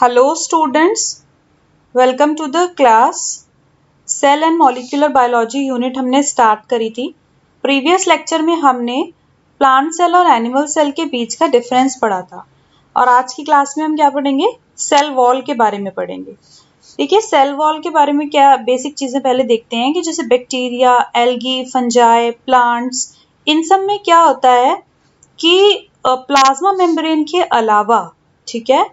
Hello students, welcome to the class. Cell and molecular biology unit हमने start करी थी। Previous lecture में हमने प्लांट सेल और एनिमल सेल के बीच का डिफरेंस पढ़ा था और आज की क्लास में हम क्या पढ़ेंगे, सेल वॉल के बारे में पढ़ेंगे। देखिए, सेल वॉल के बारे में क्या बेसिक चीजें पहले देखते हैं कि जैसे बैक्टीरिया, एल्गी, फंजाई, प्लांट्स, इन सब में क्या होता है कि प्लाज्मा मेम्ब्रेन के अलावा, ठीक है,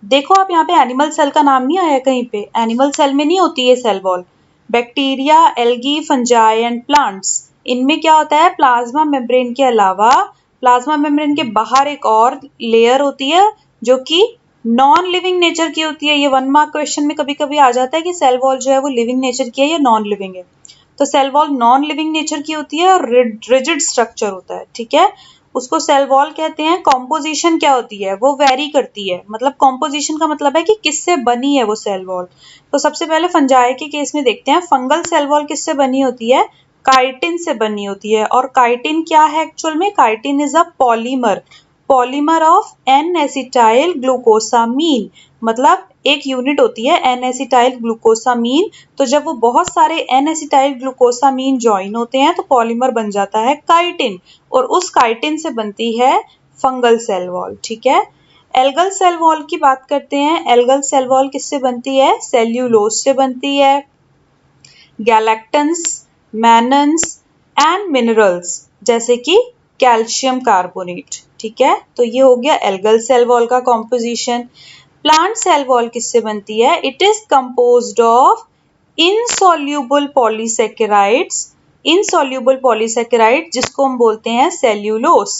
देखो आप यहाँ पे एनिमल सेल का नाम नहीं आया कहीं पे, एनिमल सेल में नहीं होती है cell wall. Bacteria, algae, fungi and plants, इनमें क्या होता है, प्लाज्मा मेम्ब्रेन के अलावा प्लाज्मा मेम्ब्रेन के बाहर एक और लेयर होती है जो कि नॉन लिविंग नेचर की होती है। ये 1 मार्क क्वेश्चन में कभी कभी आ जाता है कि सेल वॉल जो है वो लिविंग नेचर की है या नॉन लिविंग है। तो cell wall non living nature की होती है और रिजिड स्ट्रक्चर होता है, ठीक है, उसको सेल वॉल कहते हैं। कॉम्पोजिशन क्या होती है, वो वेरी करती है। मतलब कॉम्पोजिशन का मतलब है कि किससे बनी है वो सेल वॉल। तो सबसे पहले फंजाई के केस में देखते हैं, फंगल सेल वॉल किससे बनी होती है, काइटिन से बनी होती है। और काइटिन क्या है एक्चुअल में, chitin is a polymer of N acetyl glucosamine. मतलब एक यूनिट होती है एन एसिटाइल ग्लूकोसामीन। तो जब वो बहुत सारे एन एसिटाइल ग्लूकोसामीन ज्वाइन होते हैं तो पॉलीमर बन जाता है काइटिन, और उस काइटिन से बनती है फंगल सेल वॉल, ठीक है। एल्गल सेल वॉल की बात करते हैं। एल्गल सेल वॉल किससे बनती है, सेल्यूलोज से बनती है। गैलेक्टन्स, मैनन्स एंड मिनरल्स जैसे कि कैल्शियम कार्बोनेट, ठीक है। तो ये हो गया एल्गल सेल वॉल का कॉम्पोजिशन। प्लांट सेल वॉल किससे बनती है, it is composed of insoluble polysaccharides जिसको हम बोलते हैं cellulose.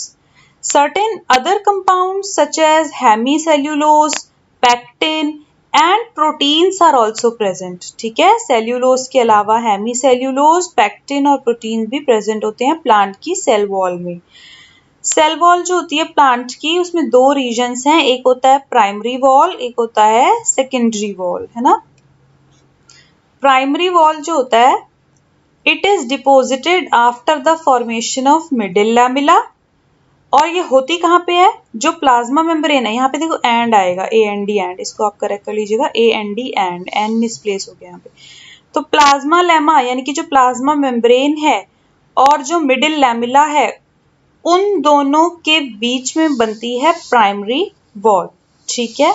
Certain other compounds such as hemicellulose, pectin and proteins are also present, ठीक है। सेल्यूलोज के अलावा हेमीसेल्यूलोज, पैक्टिन और प्रोटीन भी प्रेजेंट होते हैं प्लांट की सेल वॉल में। सेल वॉल जो होती है प्लांट की, उसमें 2 रीजन्स हैं, एक होता है प्राइमरी वॉल, एक होता है सेकेंडरी वॉल, है ना। प्राइमरी वॉल जो होता है, it is deposited after the formation of middle lamella. और ये होती कहाँ पे है, जो प्लाज्मा मेम्ब्रेन है, यहाँ पे देखो एंड आएगा, ए एन डी एंड, इसको आप करेक्ट कर लीजिएगा, A N D and, N misplace हो गया यहाँ पे। तो प्लाज्मा लेमा यानी कि जो प्लाज्मा मेम्ब्रेन है और जो मिडिल लैमेला है, उन दोनों के बीच में बनती है प्राइमरी वॉल, ठीक है।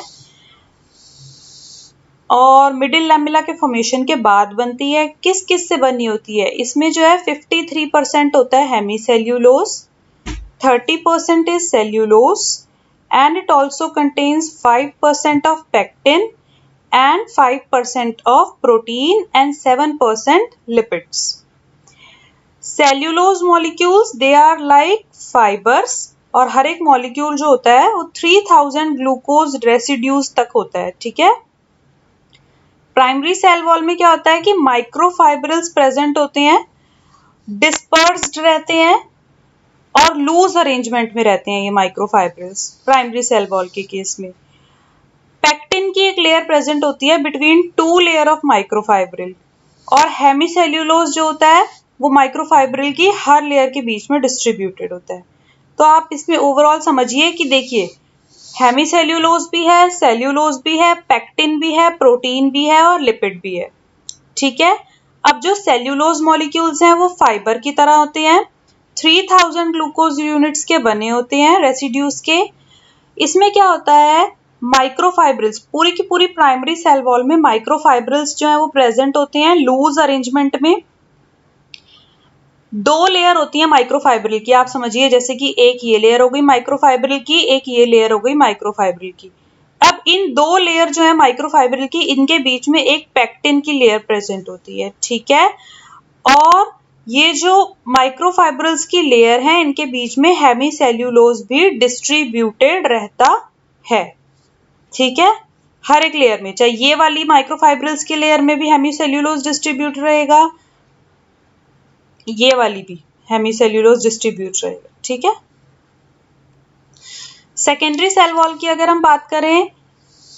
और मिडिल लैमेला के फॉर्मेशन के बाद बनती है, किस किस से बनी होती है, इसमें जो है 53% होता है hemicellulose, 30% is cellulose, and it also contains 5% of pectin and 5% of protein and 7% lipids. Cellulose molecules, they are like fibers, और हर एक मॉलिक्यूल जो होता है वो 3000 ग्लूकोज रेसिड्यूज तक होता है, ठीक है। प्राइमरी सेल वॉल में क्या होता है कि माइक्रोफाइब्रिल्स प्रेजेंट होते हैं, डिस्पर्स्ड रहते हैं और लूज अरेंजमेंट में रहते हैं ये माइक्रोफाइब्रिल्स प्राइमरी सेल वॉल के केस में। पैक्टिन की एक लेयर प्रेजेंट होती है बिटवीन 2 लेयर ऑफ माइक्रोफाइब्रिल, और हेमीसेल्यूलोज जो होता है वो माइक्रोफाइब्रिल की हर लेयर के बीच में डिस्ट्रीब्यूटेड होता है। तो आप इसमें ओवरऑल समझिए कि देखिए, हेमीसेल्यूलोज भी है, सेल्यूलोज भी है, पैक्टिन भी है, प्रोटीन भी है और लिपिड भी है, ठीक है। अब जो सेल्यूलोज मॉलिक्यूल्स हैं वो फाइबर की तरह होते हैं, 3000 ग्लूकोज यूनिट्स के बने होते हैं रेसिड्यूज के। इसमें क्या होता है, माइक्रोफाइब्रिल्स, पूरी की पूरी प्राइमरी सेल वॉल में माइक्रोफाइब्रिल्स जो है वो प्रेजेंट होते हैं लूज अरेंजमेंट में। 2 लेयर होती है माइक्रोफाइब्रिल की, आप समझिए, जैसे कि एक ये लेयर हो गई माइक्रोफाइब्रिल की, एक ये लेयर हो गई माइक्रोफाइब्रिल की। अब इन 2 लेयर जो है माइक्रोफाइब्रिल की, इनके बीच में एक पैक्टिन की लेयर प्रेजेंट होती है, ठीक है। और ये जो माइक्रोफाइब्रिल्स की लेयर है, इनके बीच में हेमीसेल्यूलोज भी डिस्ट्रीब्यूटेड रहता है, ठीक है। हर एक लेयर में, चाहे ये वाली माइक्रोफाइब्रिल्स की लेयर में भी हेमीसेल्यूलोज डिस्ट्रीब्यूट रहेगा, ये वाली भी हेमीसेल्यूलोज डिस्ट्रीब्यूट रहेगा, ठीक है। सेकेंडरी सेल वॉल की अगर हम बात करें,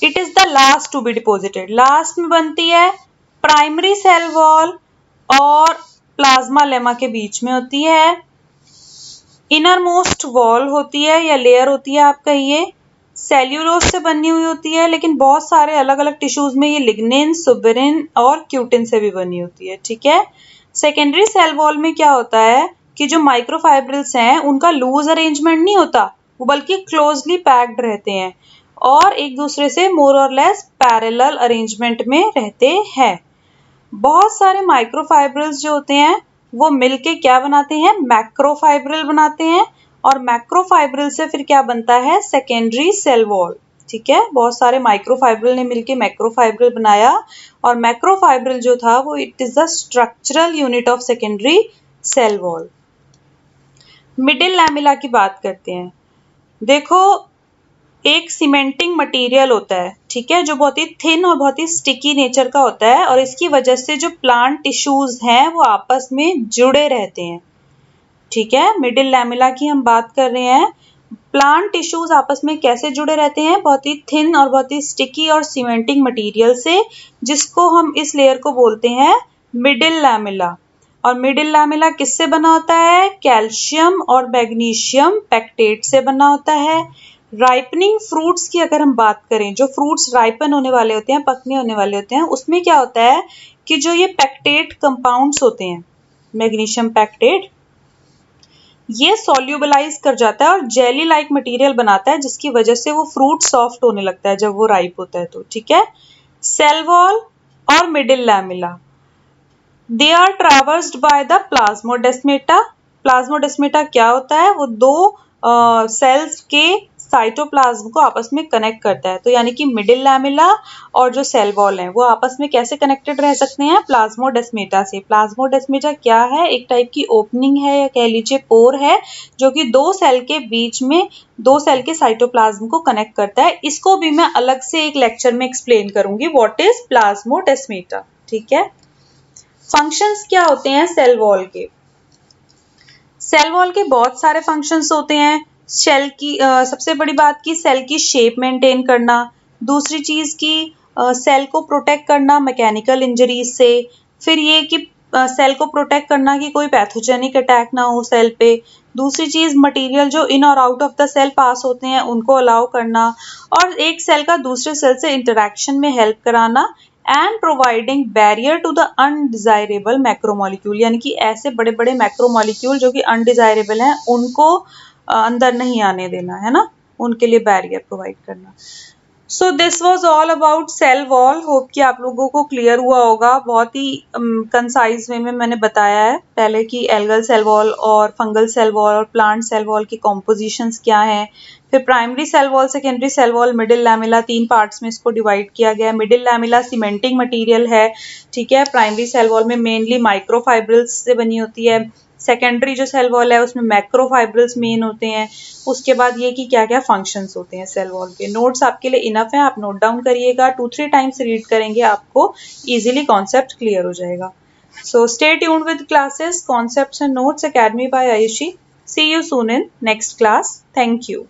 it is the last to be deposited, last में बनती है। प्राइमरी सेल वॉल और प्लाज्मा लेमा के बीच में होती है। इनर मोस्ट वॉल होती है या लेयर होती है आप कहिए, सेल्यूलोज से बनी हुई होती है, लेकिन बहुत सारे अलग अलग टिश्यूज में ये लिग्निन, सुबेरिन और क्यूटिन से भी बनी होती है। ठीक है। सेकेंडरी सेल वॉल में क्या होता है कि जो माइक्रोफाइब्रिल्स हैं उनका लूज अरेंजमेंट नहीं होता, वो बल्कि क्लोजली पैक्ड रहते हैं और एक दूसरे से मोर और लेस पैरेलल अरेंजमेंट में रहते हैं। बहुत सारे माइक्रोफाइब्रिल्स जो होते हैं वो मिलके क्या बनाते हैं, मैक्रोफाइब्रिल बनाते हैं, और मैक्रोफाइब्रिल से फिर क्या बनता है, सेकेंडरी सेल वॉल। ठीक है। बहुत सारे माइक्रोफाइब्रिल ने मिलके मैक्रोफाइब्रिल बनाया, और मैक्रोफाइब्रिल जो था वो it is the structural unit of secondary cell wall. Middle lamella की बात करते हैं। देखो, एक सीमेंटिंग मटेरियल होता है, ठीक है, जो बहुत ही थिन और बहुत ही स्टिकी नेचर का होता है, और इसकी वजह से जो प्लांट टिश्यूज हैं वो आपस में जुड़े रहते हैं। ठीक है। मिडिल लैमेला की हम बात कर रहे हैं। प्लांट टिश्यूज आपस में कैसे जुड़े रहते हैं, बहुत ही थिन और बहुत ही स्टिकी और सीमेंटिंग मटेरियल से, जिसको हम इस लेयर को बोलते हैं मिडिल लैमेला। और मिडिल लैमेला किससे बना होता है, कैल्शियम और मैग्नीशियम पैक्टेट से बना होता है। राइपनिंग फ्रूट्स की अगर हम बात करें, जो फ्रूट्स राइपन होने वाले होते हैं, पकने होने वाले होते हैं, उसमें क्या होता है कि जो ये पैक्टेट कंपाउंड्स होते हैं, मैग्नीशियम पैक्टेट, ये सॉल्यूबलाइज कर जाता है और जेली लाइक मटेरियल बनाता है, जिसकी वजह से वो फ्रूट सॉफ्ट होने लगता है जब वो राइप होता है तो। ठीक है। सेल वॉल और middle lamella, they are traversed by the plasmodesmata. Plasmodesmata क्या होता है, वो दो सेल्स के साइटोप्लाज्म को आपस में कनेक्ट करता है। तो यानी कि मिडिल लैमेला और जो सेल वॉल है वो आपस में कैसे कनेक्टेड रह सकते हैं, प्लाज्मोडेस्मेटा से। प्लाज्मोडेस्मेटा क्या है, एक टाइप की ओपनिंग है या कह लीजिए पोर है, जो कि दो सेल के बीच में दो सेल के साइटोप्लाज्म को कनेक्ट करता है। इसको भी मैं अलग से एक लेक्चर में एक्सप्लेन करूंगी, व्हाट इज प्लाज्मोडेस्मेटा। ठीक है। फंक्शंस क्या होते हैं सेल वॉल के। सेल वॉल के बहुत सारे फंक्शंस होते हैं। सेल की सबसे बड़ी बात की सेल की शेप मेंटेन करना, दूसरी चीज की सेल को प्रोटेक्ट करना मैकेनिकल इंजरीज से, फिर ये कि सेल को प्रोटेक्ट करना कि कोई पैथोजेनिक अटैक ना हो सेल पे, दूसरी चीज मटेरियल जो इन और आउट ऑफ द सेल पास होते हैं उनको अलाउ करना, और एक सेल का दूसरे सेल से इंटरेक्शन में हेल्प कराना, and providing barrier to the undesirable macromolecule, यानी कि ऐसे बड़े बड़े मैक्रोमोलिक्यूल जो कि अनडिजायरेबल हैं उनको अंदर नहीं आने देना, है ना, उनके लिए बैरियर प्रोवाइड करना। So this was all about cell wall. Hope कि आप लोगों को क्लियर हुआ होगा। बहुत ही कंसाइज वे में मैंने बताया है पहले कि एल्गल सेल वॉल और फंगल सेल वॉल और प्लांट सेल वॉल की कॉम्पोजिशंस क्या हैं, फिर primary cell wall, secondary cell wall, middle lamella, 3 parts में इसको डिवाइड किया गया है। मिडिल लैमेला सीमेंटिंग मटेरियल है। ठीक है। प्राइमरी सेल वॉल में मेनली माइक्रोफाइब्रिल्स से बनी होती है। सेकेंडरी जो सेल वॉल है उसमें मैक्रोफाइब्रिल्स मेन होते हैं। उसके बाद ये कि क्या क्या फंक्शंस होते हैं सेल वॉल के। नोट्स आपके लिए इनफ है, आप नोट डाउन करिएगा, 2-3 टाइम्स रीड करेंगे आपको इजीली कॉन्सेप्ट क्लियर हो जाएगा। So stay tuned with classes, concepts and notes, academy by Ayushi. See you soon in next class. Thank you.